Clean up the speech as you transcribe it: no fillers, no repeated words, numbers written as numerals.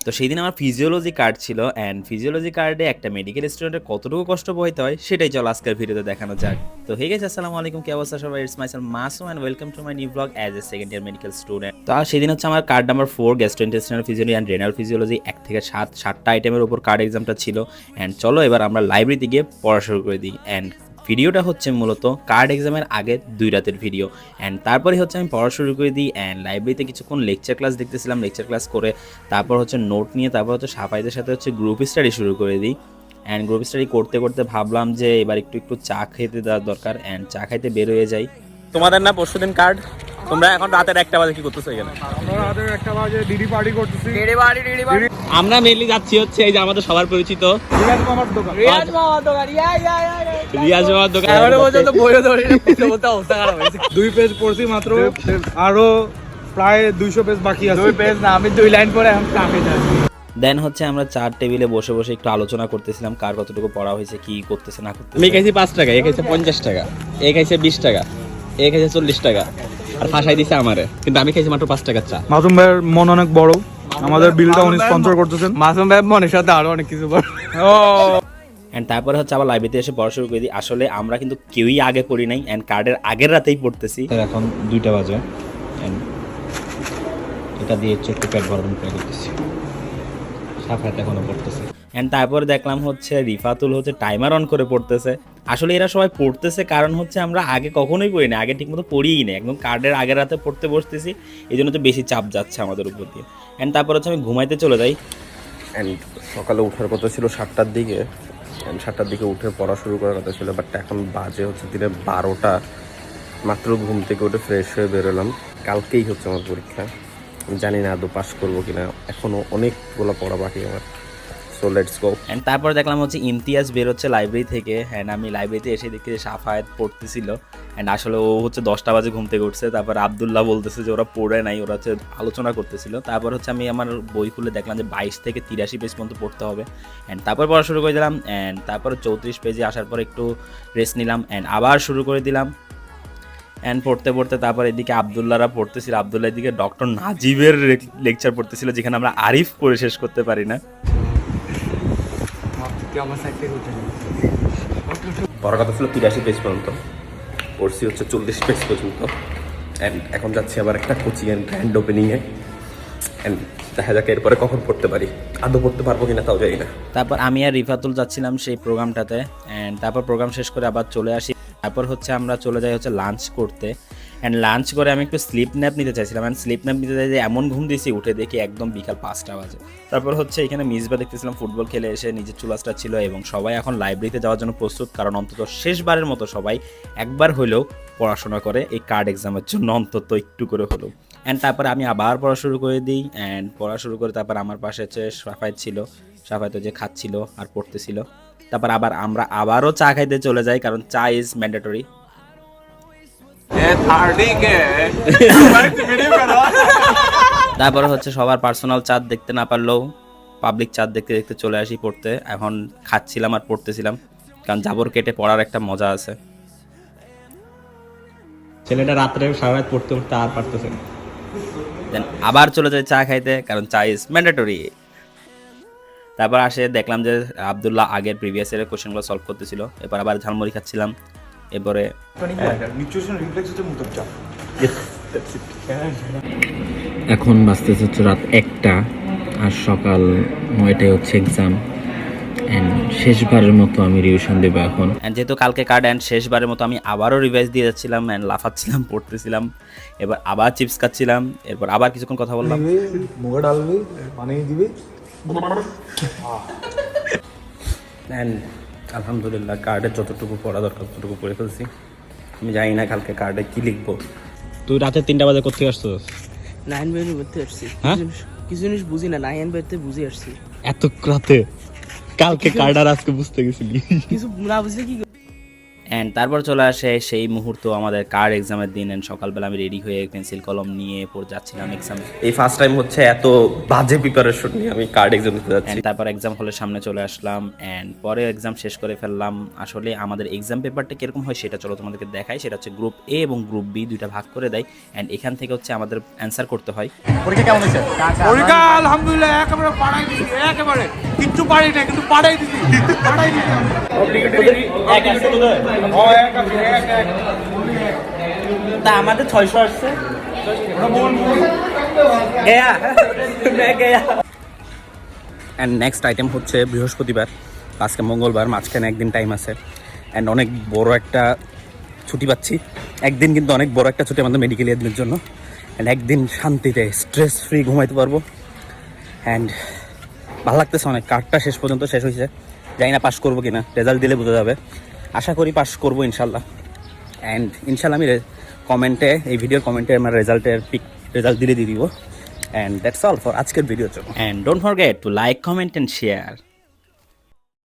তো সেই দিন আমার ফিজিওলজি কার্ড ছিল, অ্যান্ড ফিজিওলজি কার্ডে একটা মেডিকেল স্টুডেন্টের কতটুকু কষ্ট পোহাইতে হয় সেটাই চলো আজকের ভিডিওতে দেখানো যাক। তো হে গাইস, আসসালামু আলাইকুম, কি অবস্থা সবাই? It's myself Masum and welcome to my new blog as a second year medical student. তো সেদিন হচ্ছে আমার card number 4 gastrointestinal physiology and renal physiology 1 থেকে 7টা আইটেমের উপর কার্ড এক্সামটা ছিল। অ্যান্ড চলো এবার আমরা লাইব্রেরিতে গিয়ে পড়া শুরু করে দিই। অ্যান্ড ভিডিওটা হচ্ছে মূলত কার্ড এক্সামের আগে 2 রাতের ভিডিও। অ্যান্ড তারপরে হচ্ছে আমি পড়া শুরু করে দিই। অ্যান্ড লাইব্রেরিতে কিছুক্ষণ লেকচার ক্লাস দেখতেছিলাম, লেকচার ক্লাস করে তারপর হচ্ছে নোট নিয়ে তারপর হচ্ছে সাফাইদের সাথে হচ্ছে গ্রুপ স্টাডি শুরু করে দিই। অ্যান্ড গ্রুপ স্টাডি করতে করতে ভাবলাম যে এবার একটু চা খেতে দেওয়ার দরকার। অ্যান্ড চা খাইতে বের হয়ে যাই। তোমাদের না পরশুদিন কার্ড, তোমরা এখন রাতের 1টা বাজে কি করতেছো এখানে? আমরা রাতের 1টা বাজে ডিডি পার্টি করতেছি। আমরা মেইনলি যাচ্ছি হচ্ছে এই যে আমাদের সবার পরিচিত রিয়াজ মামার দোকান। রিয়াজ মামার দোকান। এবারে পর্যন্ত বইও ধরে বলতে অবস্থা খারাপ হয়েছে। 2 পেজ পড়ছি মাত্র, আরো প্রায় 200 পেজ বাকি আছে। 2 পেজ না, আমি 2 লাইন পড়ে এখন কামে যাচ্ছি। দেন হচ্ছে আমরা চার টেবিলে বসে বসে একটু আলোচনা করতেছিলাম কার কতটুকু পড়া হয়েছে, কি করতেছে না করতেছে। আমি খাইছি 5 টাকা, এ খাইছে 50 টাকা, এ খাইছে 20 টাকা, এ খাইছে 40 টাকা, আর ফাঁসাই দিছে আমারে। কিন্তু আমি খাইছি মাত্র 5 টাকার চা। মাসুম ভাইয়ের মন অনেক বড়, আমাদের বিলটা উনি স্পন্সর করতেছেন। মাসুম ভাইয়ের মনের সাথে আরো অনেক কিছু বড়। অ্যান্ড তারপরে হচ্ছে আবার লাইব্রেরিতে এসে পড়া শুরু করে দিই। আসলে আমরা কিন্তু কেউই আগে পড়ি নাই, অ্যান্ড কার্ডের আগের রাতেই পড়তেছি। এখন 2টা বাজে, অ্যান্ড এটা দিয়ে হচ্ছে একটু পেট ভরণ করে করতেছি। সাফাত এখনো পড়তেছে। অ্যান্ড তারপরে দেখলাম হচ্ছে রিফাতুল হচ্ছে টাইমার অন করে পড়তেছে। আসলে এরা সবাই পড়তেছে কারণ হচ্ছে আমরা আগে কখনোই পড়ি না, আগে ঠিকমতো পড়িই না, একদম কার্ডের আগের রাতে পড়তে বসতেছি, এই জন্য তো বেশি চাপ যাচ্ছে আমাদের উপর দিয়ে। অ্যান্ড তারপর হচ্ছে আমি ঘুমাইতে চলে যাই। অ্যান্ড সকালে ওঠার কথা ছিল 7টার দিকে, অ্যান্ড 7টার দিকে উঠে পড়া শুরু করার কথা ছিল, বাট এখন বাজে হচ্ছে দিনে 12টা। মাত্র ঘুম থেকে উঠে ফ্রেশ হয়ে বেরোলাম। কালকেই হচ্ছে আমার পরীক্ষা, আমি জানি না আদৌ পাস করবো কিনা, এখনও অনেকগুলো পড়া বাকি আমার। So let's go. অ্যান্ড তারপর দেখলাম হচ্ছে ইমতিয়াজ বেরোচ্ছে লাইব্রেরি থেকে। অ্যান্ড আমি লাইব্রেরিতে এসে দেখি যে সাফায়েত পড়তেছিল। অ্যান্ড আসলে ও হচ্ছে 10টা বাজে ঘুম থেকে উঠছে। তারপর আবদুল্লাহ বলতেছে যে ওরা পড়ে নাই, ওরা হচ্ছে আলোচনা করতেছিল। তারপর হচ্ছে আমি আমার বই খুলে দেখলাম যে 22 থেকে 83 পেজ পর্যন্ত পড়তে হবে। অ্যান্ড তারপর পড়া শুরু করে দিলাম। অ্যান্ড তারপর 34 পেজে আসার পর একটু রেস্ট নিলাম, অ্যান্ড আবার শুরু করে দিলাম। অ্যান্ড পড়তে পড়তে তারপর এদিকে আবদুল্লাহরা পড়তেছিল, আবদুল্লাহ এদিকে ডক্টর নাজিবের লেকচার পড়তেছিল, যেখানে আমরা আরিফ পড়ে শেষ করতে পারি না। পড়ার কথা ছিল 83 পেজ পর্যন্ত, পড়ছি হচ্ছে 40 পেজ পর্যন্ত। অ্যান্ড এখন যাচ্ছি আবার একটা কোচিং অ্যান্ড গ্র্যান্ড ওপেনিংয়ে। অ্যান্ড দেখা যাক এরপরে কখন পড়তে পারি, আদৌ পড়তে পারবো কিনা তাও জানি না। তারপর আমি আর রিফাতুল যাচ্ছিলাম সেই প্রোগ্রামটাতে। অ্যান্ড তারপর প্রোগ্রাম শেষ করে আবার চলে আসি। তারপর হচ্ছে আমরা চলে যাই হচ্ছে লাঞ্চ করতে। অ্যান্ড লাঞ্চ করে আমি একটু স্লিপ ন্যাপ নিতে চাইছিলাম। অ্যান্ড স্লিপ ন্যাপ নিতে চাই যে এমন ঘুম দিয়েছি, উঠে দেখি একদম বিকাল 5টা বাজে। তারপর হচ্ছে এখানে মিসবা দেখতেছিলাম ফুটবল খেলে এসে, নিজের চুলাসটা ছিল, এবং সবাই এখন লাইব্রেরিতে যাওয়ার জন্য প্রস্তুত, কারণ অন্তত শেষবারের মতো সবাই একবার হলেও পড়াশোনা করে এই কার্ড এক্সামের জন্য, অন্তত একটু করে হলেও। অ্যান্ড তারপরে আমি আবার পড়া শুরু করে দিই। অ্যান্ড পড়া শুরু করে তারপর আমার পাশে হচ্ছে সাফায়েত ছিল, সাফায়েত যে খাচ্ছিল আর পড়তেছিল। তারপর আবার আমরা আবারও চা খাইতে চলে যাই, কারণ চা ইজ ম্যান্ডেটরি। তারপর হচ্ছে সবার পার্সোনাল চাঁদ দেখতে না পারলেও পাবলিক চাঁদ দেখতে দেখতে চলে আসি পড়তে। এখন খাচ্ছিলাম আর পড়তেছিলাম, কারণ জাবর কেটে পড়ার একটা মজা আছে। ছেলেটা রাত্রে সারা রাত পড়তে পড়তে আর পারতেছে না। দেন আবার চলে যায় চা খাইতে, কারণ চা ইজ ম্যান্ডেটরি। তারপর আসে দেখলাম যে আবদুল্লাহ আগের প্রিভিয়াস ইয়ারের কোশ্চেনগুলো সলভ করতেছিল। এরপর আবার ঝালমুড়ি খাচ্ছিলাম। এরপরে এখন বাজতেছে হচ্ছে রাত 1টা, আর সকাল 9টায় হচ্ছে এক্সাম। অ্যান্ড শেষবারের মতো আমি রিভিশন দেবো এখন। অ্যান্ড যেহেতু কালকে কার্ড, অ্যান্ড শেষবারের মতো আমি আবারও রিভাইজ দিয়ে যাচ্ছিলাম, অ্যান্ড লাফাচ্ছিলাম, পড়তেছিলাম। এবার আবার চিপস খাচ্ছিলাম। এরপর আবার কিছুক্ষণ কথা বললাম। মুখে ঢালবি, পানি দিবি। অ্যান্ড আলহামদুলিল্লাহ কার্ডের যতটুকু পড়া দরকার ততটুকু পড়ে ফেলছি। আমি জানি না কালকে কার্ডে কী লিখবো। তুই রাতে 3টা বাজে কোথায় আসছিস? নাইন বের করতে আসছি। হ্যাঁ? কিছু জিনিস বুঝি না, নাইন বেরতে বুঝে আসছি। এত রাতে? কালকে কার্ড আর আজকে বুঝতে গেছিলি? কিছু না বুঝলে কি অ্যান্ড তারপর চলে আসে সেই মুহূর্ত আমাদের কার্ড এক্সামের দিন। অ্যান্ড সকালবেলা আমি রেডি হয়ে পেন্সিল কলম নিয়ে পড়ে যাচ্ছিলাম এক্সামে। এই ফার্স্ট টাইম হচ্ছে এত বাজে প্রিপারেশন নিয়ে আমি কার্ড এক্সাম দিতে যাচ্ছি। অ্যান্ড তারপর এক্সাম হলের সামনে চলে আসলাম অ্যান্ড পরে এক্সাম শেষ করে ফেললাম। আসলে আমাদের এক্সাম পেপারটা কীরকম হয় সেটা চলো তোমাদেরকে দেখাই। সেটা হচ্ছে গ্রুপ এ এবং গ্রুপ বি দুইটা ভাগ করে দেয় অ্যান্ড এখান থেকে হচ্ছে আমাদের অ্যান্সার করতে হয়। পরীক্ষা আলহামদুলিল্লাহ একেবারে পাড়াই দিছি, একেবারে কিচ্ছু পারি না কিন্তু পাড়াই দিছি, পাড়াই দিছি আমি। তা আমাদের 600 আসছে। অ্যান্ড নেক্সট আইটেম হচ্ছে বৃহস্পতিবার, আজকে মঙ্গলবার, মাঝখানে একদিন টাইম আছে অ্যান্ড অনেক বড় একটা ছুটি পাচ্ছি। একদিন কিন্তু অনেক বড় একটা ছুটি আমাদের মেডিকেল ইয়ারদের জন্য। অ্যান্ড একদিন শান্তিতে স্ট্রেস ফ্রি ঘুমাইতে পারবো অ্যান্ড ভালো লাগতেছে অনেক। কার্ডটা শেষ পর্যন্ত শেষ হয়েছে, জানি না পাস করবো কিনা, রেজাল্ট দিলে বোঝা যাবে। আশা করি পাস করবো ইনশাল্লাহ। অ্যান্ড ইনশাল্লাহ আমি কমেন্টে, এই ভিডিওর কমেন্টে আমার রেজাল্ট দিয়ে দিব। অ্যান্ড দ্যাটস অল ফর আজকের ভিডিওর জন্য। And don't forget to like, comment and share.